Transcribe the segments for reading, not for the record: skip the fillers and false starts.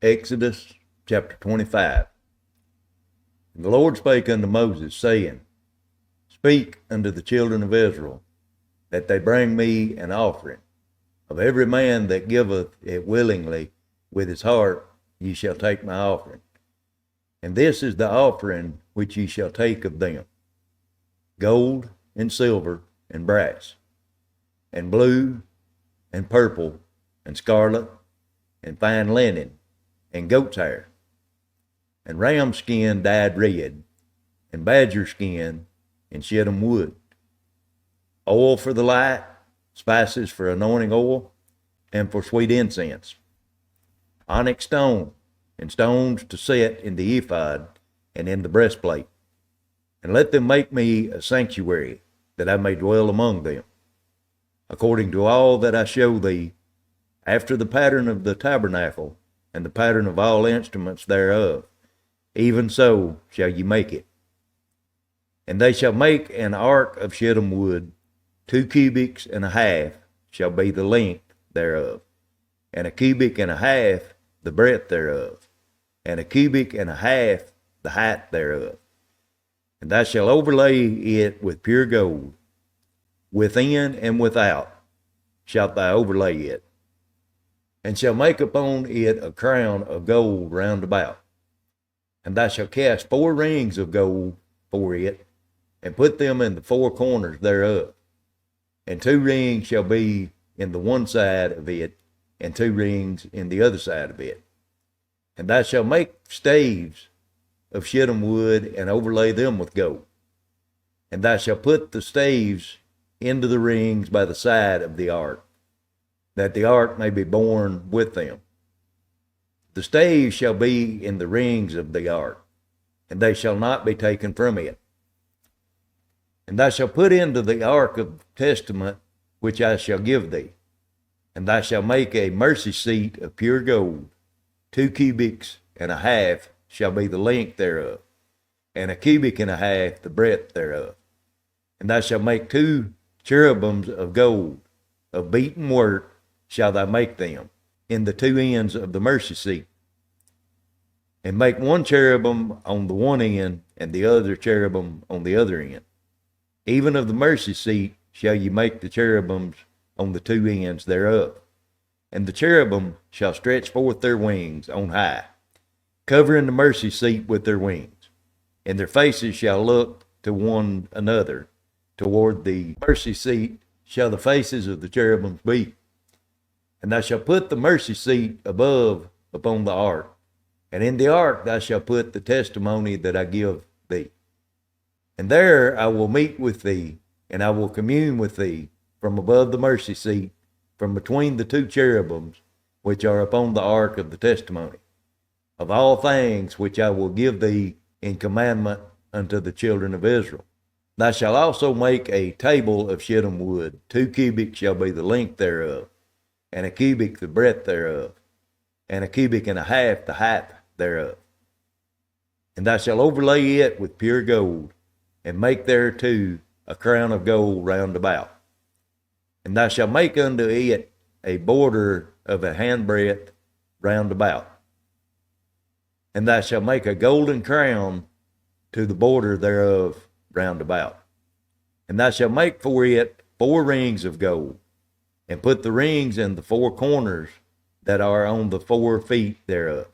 Exodus chapter 25. And the Lord spake unto Moses, saying, Speak unto the children of Israel, that they bring me an offering. Of every man that giveth it willingly with his heart, ye shall take my offering. And this is the offering which ye shall take of them: gold and silver and brass, and blue and purple and scarlet, and fine linen, and goat's hair, and ram skin dyed red, and badger skin, and shittim wood, oil for the light, spices for anointing oil, and for sweet incense, onyx stone, and stones to set in the ephod and in the breastplate. And let them make me a sanctuary, that I may dwell among them, according to all that I show thee, after the pattern of the tabernacle, and the pattern of all instruments thereof, even so shall ye make it. And they shall make an ark of shittim wood, 2 cubits and a half shall be the length thereof, and 1 cubit and a half the breadth thereof, and 1 cubit and a half the height thereof. And thou shalt overlay it with pure gold, within and without shalt thou overlay it, and shall make upon it a crown of gold round about. And thou shalt cast 4 rings of gold for it, and put them in the 4 corners thereof. And 2 rings shall be in the one side of it, and 2 rings in the other side of it. And thou shalt make staves of shittim wood, and overlay them with gold. And thou shalt put the staves into the rings by the side of the ark, that the ark may be borne with them. The staves shall be in the rings of the ark, and they shall not be taken from it. And thou shalt put into the ark of testament which I shall give thee, and thou shalt make a mercy seat of pure gold, 2 cubits and a half shall be the length thereof, and 1 cubit and a half the breadth thereof. And thou shalt make 2 cherubims of gold, of beaten work shall thou make them, in the 2 ends of the mercy seat. And make 1 cherubim on the one end, and the other cherubim on the other end. Even of the mercy seat shall ye make the cherubims on the 2 ends thereof. And the cherubim shall stretch forth their wings on high, covering the mercy seat with their wings. And their faces shall look to one another. Toward the mercy seat shall the faces of the cherubims be. And thou shalt put the mercy seat above upon the ark, and in the ark thou shalt put the testimony that I give thee. And there I will meet with thee, and I will commune with thee from above the mercy seat, from between the 2 cherubims which are upon the ark of the testimony, of all things which I will give thee in commandment unto the children of Israel. Thou shalt also make a table of shittim wood, 2 cubits shall be the length thereof, and 1 cubit the breadth thereof, and 1 cubit and a half the height thereof. And thou shalt overlay it with pure gold, and make thereto a crown of gold round about. And thou shalt make unto it a border of a handbreadth round about. And thou shalt make a golden crown to the border thereof round about. And thou shalt make for it 4 rings of gold, and put the rings in the 4 corners that are on the 4 feet thereof.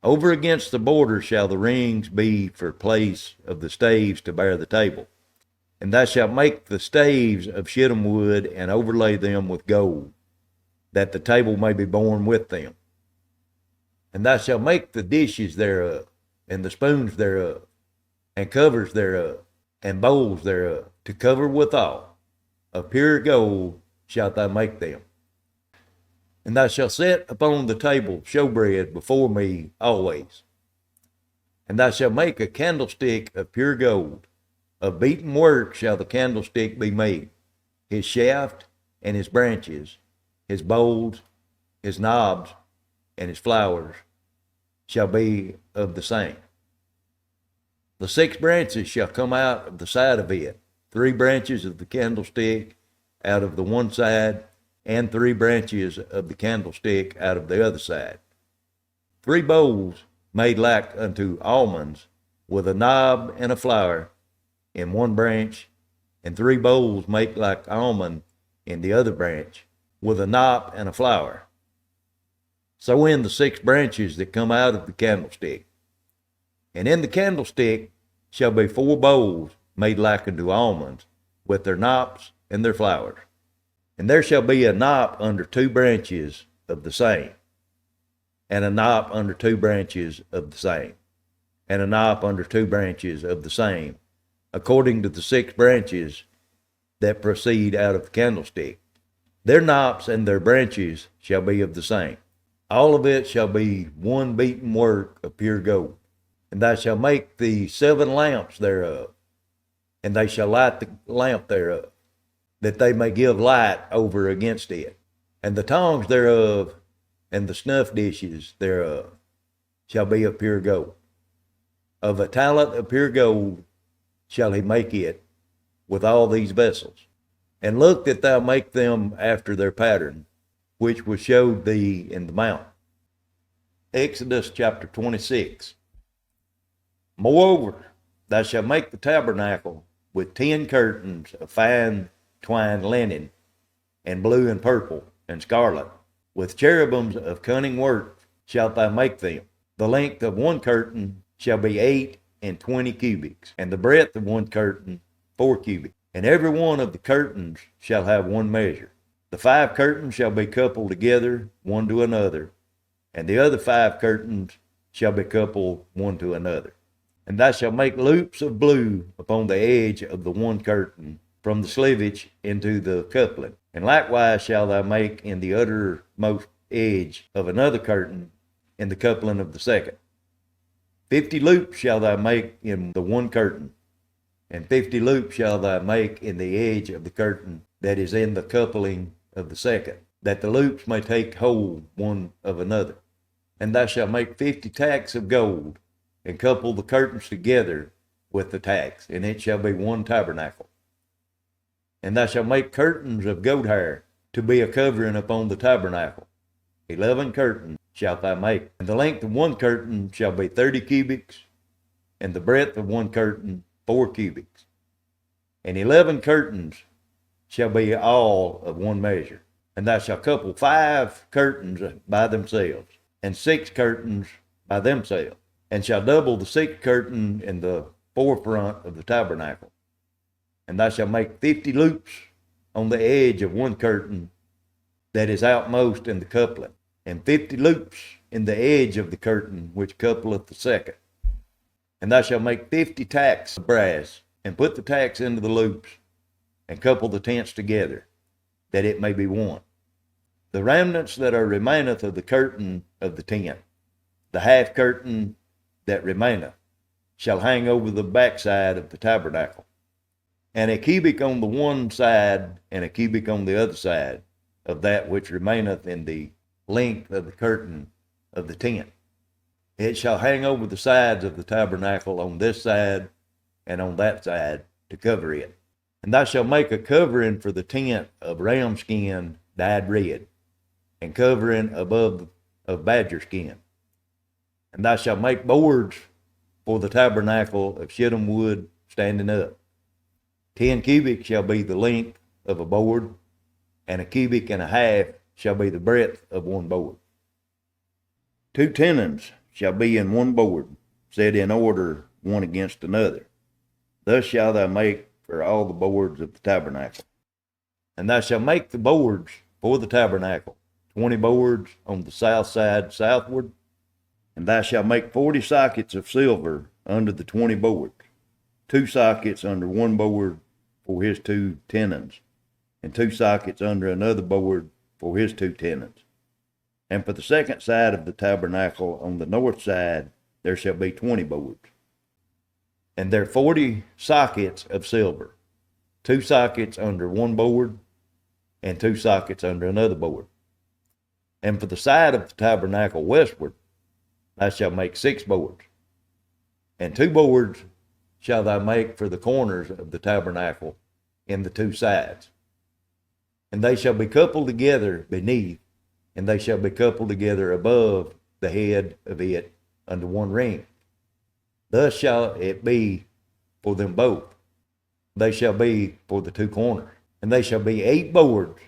Over against the border shall the rings be for place of the staves to bear the table. And thou shalt make the staves of shittim wood, and overlay them with gold, that the table may be borne with them. And thou shalt make the dishes thereof, and the spoons thereof, and covers thereof, and bowls thereof, to cover withal. Of pure gold shalt thou make them. And thou shalt set upon the table showbread before me always. And thou shalt make a candlestick of pure gold. Of beaten work shall the candlestick be made, his shaft and his branches, his bowls, his knobs, and his flowers shall be of the same. The 6 branches shall come out of the side of it, 3 branches of the candlestick out of the one side, and 3 branches of the candlestick out of the other side. 3 bowls made like unto almonds, with a knob and a flower in one branch, and 3 bowls make like almond in the other branch, with a knot and a flower. So in the 6 branches that come out of the candlestick. And in the candlestick shall be 4 bowls made like unto almonds, with their knops and their flowers. And there shall be a knop under 2 branches of the same, and a knop under 2 branches of the same, and a knop under 2 branches of the same, according to the 6 branches that proceed out of the candlestick. Their knops and their branches shall be of the same. All of it shall be one beaten work of pure gold. And thou shalt make the 7 lamps thereof, and they shall light the lamp thereof, that they may give light over against it. And the tongs thereof, and the snuff dishes thereof, shall be of pure gold. Of a talent of pure gold shall he make it with all these vessels. And look that thou make them after their pattern, which was showed thee in the mount. Exodus chapter 26. Moreover, thou shalt make the tabernacle with 10 curtains of fine twined linen, and blue and purple and scarlet. With cherubims of cunning work shalt thou make them. The length of one curtain shall be 28 cubits, and the breadth of one curtain 4 cubits. And every one of the curtains shall have one measure. The 5 curtains shall be coupled together one to another, and the other 5 curtains shall be coupled one to another. And thou shalt make loops of blue upon the edge of the one curtain, from the slivage into the coupling. And likewise shalt thou make in the uttermost edge of another curtain, in the coupling of the second. 50 loops shalt thou make in the one curtain, and 50 loops shalt thou make in the edge of the curtain that is in the coupling of the second, that the loops may take hold one of another. And thou shalt make 50 tacks of gold, and couple the curtains together with the tacks, and it shall be one tabernacle. And thou shalt make curtains of goat hair to be a covering upon the tabernacle. 11 curtains shalt thou make, and the length of one curtain shall be 30 cubits, and the breadth of one curtain 4 cubits. And 11 curtains shall be all of one measure. And thou shalt couple 5 curtains by themselves, and 6 curtains by themselves, and shall double the 6th curtain in the forefront of the tabernacle. And thou shalt make 50 loops on the edge of one curtain that is outmost in the coupling, and 50 loops in the edge of the curtain which coupleth the second. And thou shalt make 50 tacks of brass, and put the tacks into the loops, and couple the tents together, that it may be one. The remnants that are remaineth of the curtain of the tent, the half curtain that remaineth, shall hang over the backside of the tabernacle, and a cubit on the one side, and a cubit on the other side of that which remaineth in the length of the curtain of the tent. It shall hang over the sides of the tabernacle on this side and on that side to cover it. And thou shalt make a covering for the tent of ram skin dyed red, and covering above of badger skin. And thou shalt make boards for the tabernacle of shittim wood standing up. 10 cubits shall be the length of a board, and a cubit and a half shall be the breadth of one board. 2 tenons shall be in one board, set in order one against another. Thus shalt thou make for all the boards of the tabernacle. And thou shalt make the boards for the tabernacle, 20 boards on the south side southward. And thou shalt make 40 sockets of silver under the 20 boards, 2 sockets under one board for his 2 tenons, and 2 sockets under another board for his 2 tenons. And for the second side of the tabernacle on the north side there shall be 20 boards. And there are 40 sockets of silver, 2 sockets under one board, and 2 sockets under another board. And for the side of the tabernacle westward thou shalt make 6 boards, and 2 boards shalt thou make for the corners of the tabernacle in the 2 sides. And they shall be coupled together beneath, and they shall be coupled together above the head of it under one ring. Thus shall it be for them both. They shall be for the two corners. And they shall be 8 boards,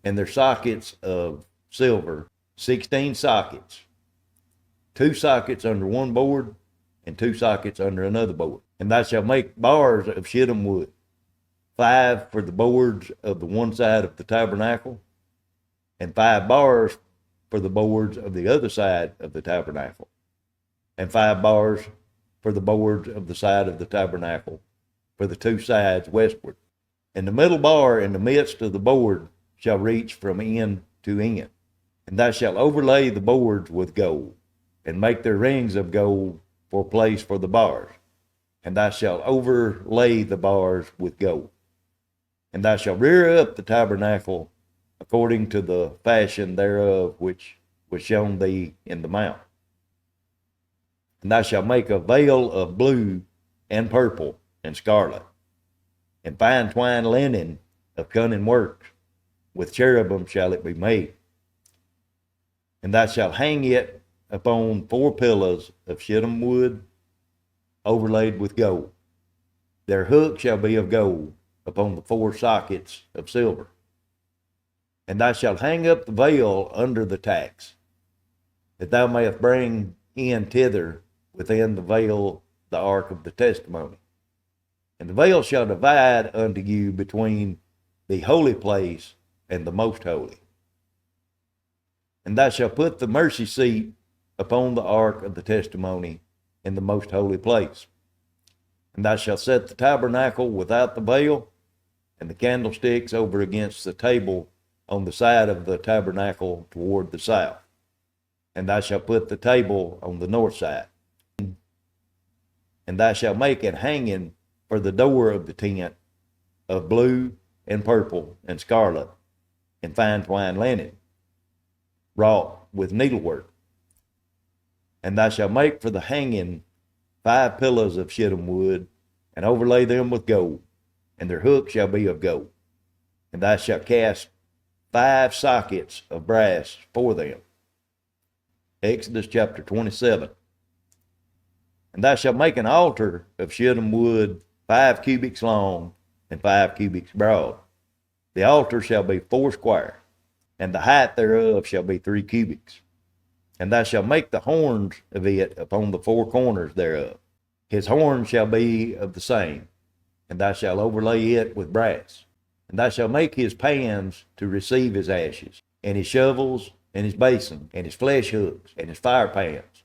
and their sockets of silver, 16 sockets. 2 sockets under one board, and 2 sockets under another board. And thou shalt make bars of shittim wood, 5 for the boards of the one side of the tabernacle, and 5 bars for the boards of the other side of the tabernacle, and 5 bars for the boards of the side of the tabernacle, for the 2 sides westward. And the middle bar in the midst of the board shall reach from end to end. And thou shalt overlay the boards with gold, and make their rings of gold for place for the bars. And thou shalt overlay the bars with gold. And thou shalt rear up the tabernacle according to the fashion thereof which was shown thee in the mount. And thou shalt make a veil of blue and purple and scarlet, and fine twined linen of cunning works, with cherubim shall it be made. And thou shalt hang it upon 4 pillars of shittim wood, overlaid with gold. Their hook shall be of gold upon the 4 sockets of silver. And thou shalt hang up the veil under the tacks, that thou mayest bring in thither within the veil the ark of the testimony. And the veil shall divide unto you between the holy place and the most holy. And thou shalt put the mercy seat upon the ark of the testimony in the most holy place. And thou shalt set the tabernacle without the veil, and the candlesticks over against the table on the side of the tabernacle toward the south. And thou shalt put the table on the north side. And thou shalt make an hanging for the door of the tent of blue and purple and scarlet and fine twined linen, wrought with needlework. And thou shalt make for the hanging 5 pillars of shittim wood, and overlay them with gold, and their hooks shall be of gold. And thou shalt cast 5 sockets of brass for them. Exodus chapter 27. And thou shalt make an altar of shittim wood, 5 cubits long and 5 cubits broad. The altar shall be 4 square, and the height thereof shall be 3 cubits. And thou shalt make the horns of it upon the 4 corners thereof. His horns shall be of the same, and thou shalt overlay it with brass. And thou shalt make his pans to receive his ashes, and his shovels, and his basin, and his flesh hooks, and his fire pans.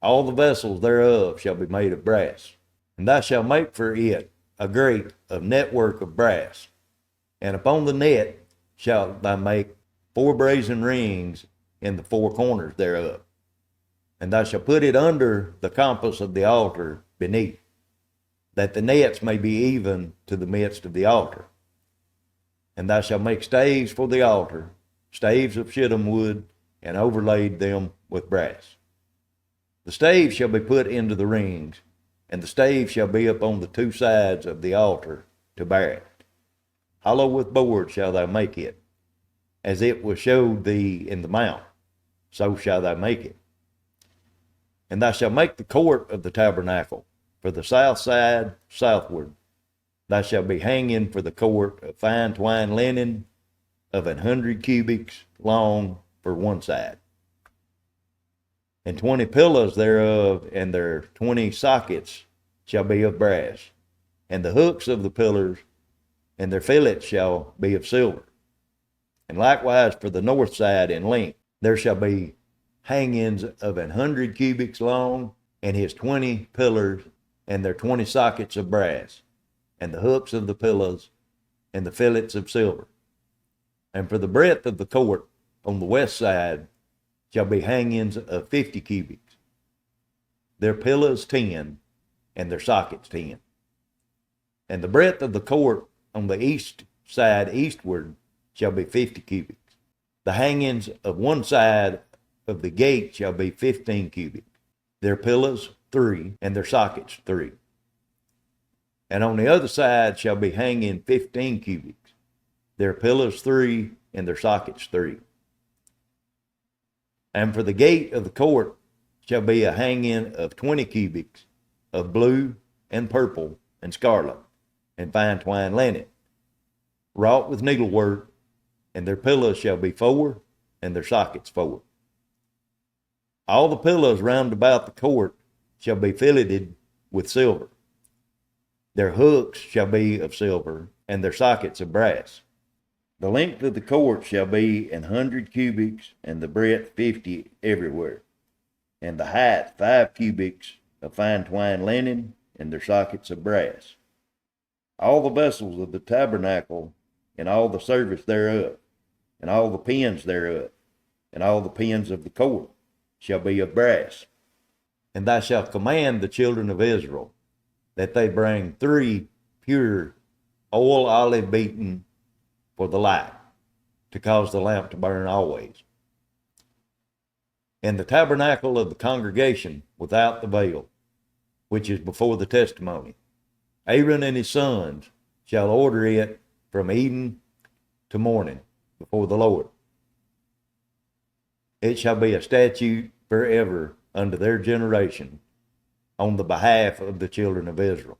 All the vessels thereof shall be made of brass. And thou shalt make for it a grate of network of brass. And upon the net shalt thou make 4 brazen rings in the 4 corners thereof. And thou shalt put it under the compass of the altar beneath, that the nets may be even to the midst of the altar. And thou shalt make staves for the altar, staves of shittim wood, and overlaid them with brass. The staves shall be put into the rings, and the staves shall be upon the 2 sides of the altar to bear it. Hollow with boards shall thou make it, as it was showed thee in the mount, so shall thou make it. And thou shalt make the court of the tabernacle for the south side southward. Thou shalt be hanging for the court of fine twined linen of 100 cubits long for one side, and 20 pillars thereof, and their 20 sockets shall be of brass, and the hooks of the pillars and their fillets shall be of silver. And likewise for the north side in length, there shall be hangings of 100 cubits long, and his 20 pillars, and their 20 sockets of brass, and the hooks of the pillars, and the fillets of silver. And for the breadth of the court on the west side shall be hangings of 50 cubits, their pillars 10, and their sockets 10. And the breadth of the court on the east side eastward shall be 50 cubits. The hangings of one side of the gate shall be 15 cubits, their pillars 3, and their sockets 3. And on the other side shall be hanging 15 cubits, their pillars 3, and their sockets 3. And for the gate of the court shall be a hanging of 20 cubits of blue and purple and scarlet and fine twined linen, wrought with needlework, and their pillars shall be 4, and their sockets 4. All the pillars round about the court shall be filleted with silver. Their hooks shall be of silver, and their sockets of brass. The length of the court shall be 100 cubits, and the breadth 50 everywhere, and the height 5 cubits of fine twined linen, and their sockets of brass. All the vessels of the tabernacle, and all the service thereof, and all the pins thereof, and all the pins of the court shall be of brass. And thou shalt command the children of Israel that they bring 3 pure oil olive beaten for the light, to cause the lamp to burn always. And the tabernacle of the congregation without the veil, which is before the testimony, Aaron and his sons shall order it from even to morning before the Lord. It shall be a statute forever unto their generation on the behalf of the children of Israel.